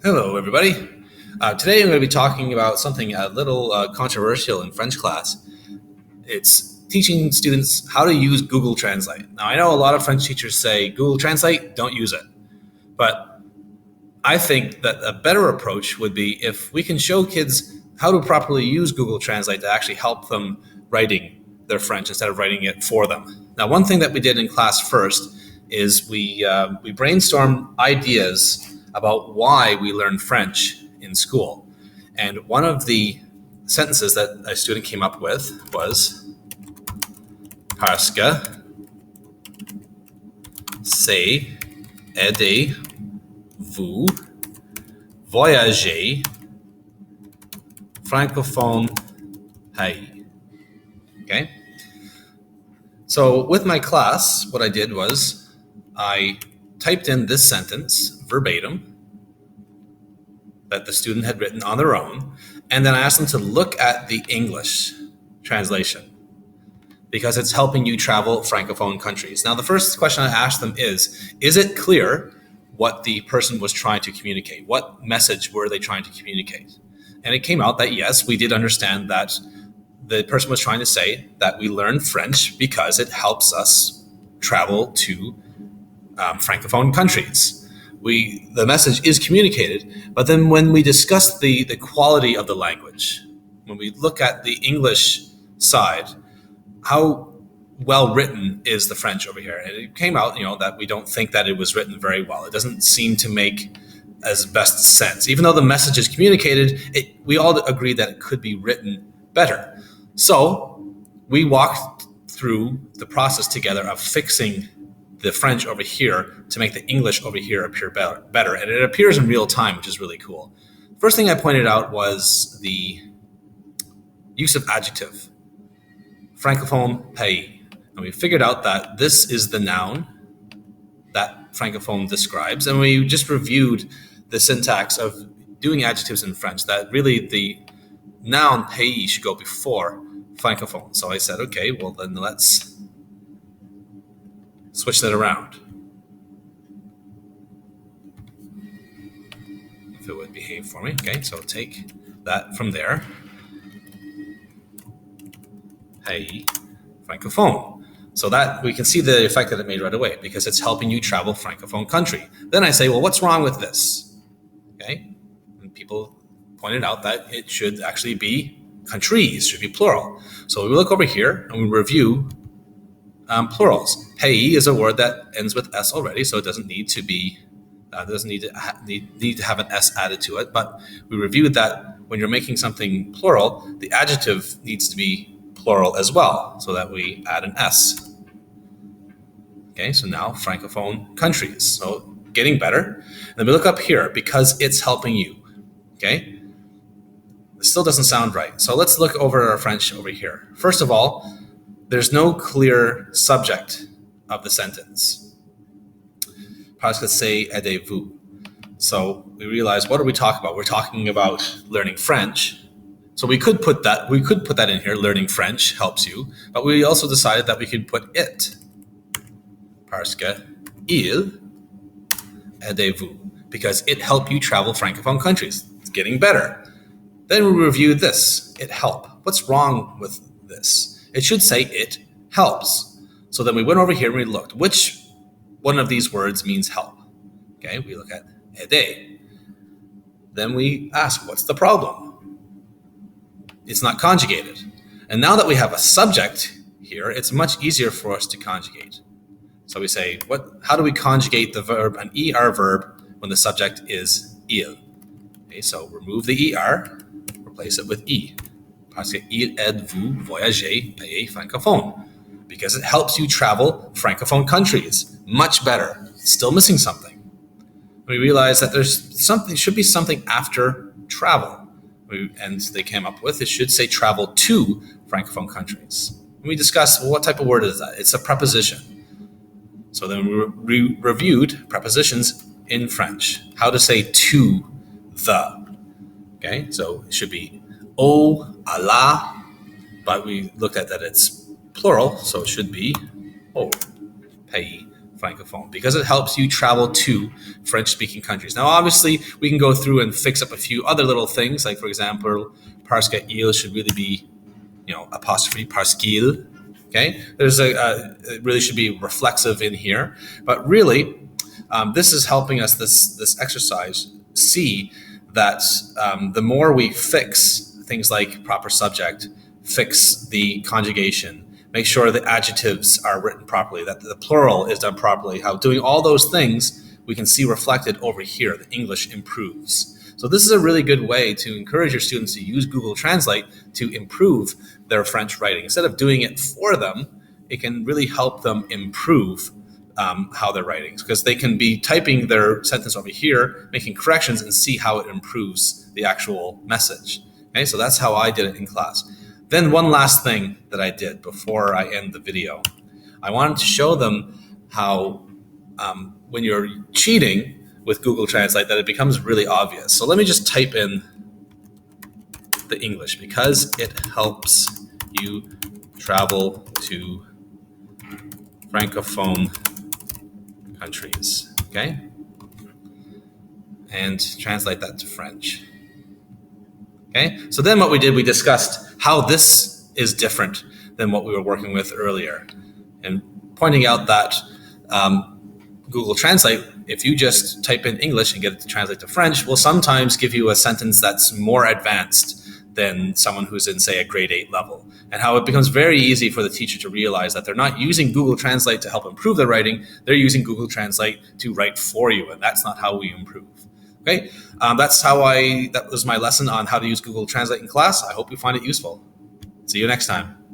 Hello, everybody. Today I'm going to be talking about something a little controversial in French class. It's teaching students how to use Google Translate. Now, I know a lot of French teachers say, Google Translate, don't use it. But I think that a better approach would be if we can show kids how to properly use Google Translate to actually help them writing their French instead of writing it for them. Now, one thing that we did in class first is we brainstormed ideas about why we learn French in school. And one of the sentences that a student came up with was parce que c'est aidez-vous voyager francophone pays. Okay? So with my class, what I did was I typed in this sentence verbatim that the student had written on their own, and then I asked them to look at the English translation because it's helping you travel Francophone countries. Now, the first question I asked them is it clear what the person was trying to communicate? What message were they trying to communicate? And it came out that, yes, we did understand that the person was trying to say that we learn French because it helps us travel to Francophone countries. The message is communicated, but then when we discuss the quality of the language, when we look at the English side, how well written is the French over here? And it came out, that we don't think that it was written very well. It doesn't seem to make as best sense. Even though the message is communicated, we all agree that it could be written better. So we walked through the process together of fixing the French over here to make the English over here appear better. And it appears in real time, which is really cool. First thing I pointed out was the use of adjective, francophone pays. And we figured out that this is the noun that francophone describes. And we just reviewed the syntax of doing adjectives in French, that really the noun pays should go before francophone. So I said, okay, well then let's switch that around. If it would behave for me. Okay, so take that from there. Hey, francophone. So that we can see the effect that it made right away because it's helping you travel Francophone country. Then I say, well, what's wrong with this? Okay, and people pointed out that it should actually be countries, should be plural. So we look over here and we review plurals. Pays is a word that ends with s already, so it doesn't need to be doesn't need to have an s added to it. But we reviewed that when you're making something plural, the adjective needs to be plural as well, so that we add an s. Okay, so now Francophone countries. So getting better. And then we look up here because it's helping you. Okay, it still doesn't sound right. So let's look over our French over here. First of all, there's no clear subject of the sentence. Parce que c'est aidez-vous. So we realize, what are we talking about? We're talking about learning French. So we could put that in here, learning French helps you, but we also decided that we could put it. Parce que il aidez-vous, because it helped you travel Francophone countries. It's getting better. Then we reviewed this, it help. What's wrong with this? It should say it helps. So then we went over here and we looked. Which one of these words means help? Okay, we look at aider. Then we ask, what's the problem? It's not conjugated. And now that we have a subject here, it's much easier for us to conjugate. So we say, how do we conjugate the verb, an ER verb, when the subject is il? Okay, so remove the ER, replace it with E. Parce que il aide-vous voyager pays francophone. Because it helps you travel Francophone countries. Much better. Still missing something. We realized that should be something after travel. And they came up with, it should say travel to Francophone countries. And we discussed, well, what type of word is that? It's a preposition. So then we reviewed prepositions in French. How to say to the. Okay, so it should be au, à la, but we looked at that it's plural, so it should be au pays Francophone because it helps you travel to French-speaking countries. Now, obviously, we can go through and fix up a few other little things, like, for example, parce qu'il should really be, apostrophe, parce qu'il. Okay, it really should be reflexive in here, but really, this is helping us. This exercise see that the more we fix things like proper subject, fix the conjugation, make sure the adjectives are written properly, that the plural is done properly, how doing all those things we can see reflected over here, the English improves. So this is a really good way to encourage your students to use Google Translate to improve their French writing. Instead of doing it for them, it can really help them improve how they're writing, because they can be typing their sentence over here, making corrections, and see how it improves the actual message. Okay, so that's how I did it in class. Then one last thing that I did before I end the video, I wanted to show them how when you're cheating with Google Translate, that it becomes really obvious. So let me just type in the English, because it helps you travel to Francophone countries, okay? And translate that to French. Okay, so then what we did, we discussed how this is different than what we were working with earlier, and pointing out that Google Translate, if you just type in English and get it to translate to French, will sometimes give you a sentence that's more advanced than someone who's in, say, a grade 8 level, and how it becomes very easy for the teacher to realize that they're not using Google Translate to help improve their writing, they're using Google Translate to write for you, and that's not how we improve. Okay, that was my lesson on how to use Google Translate in class. I hope you find it useful. See you next time.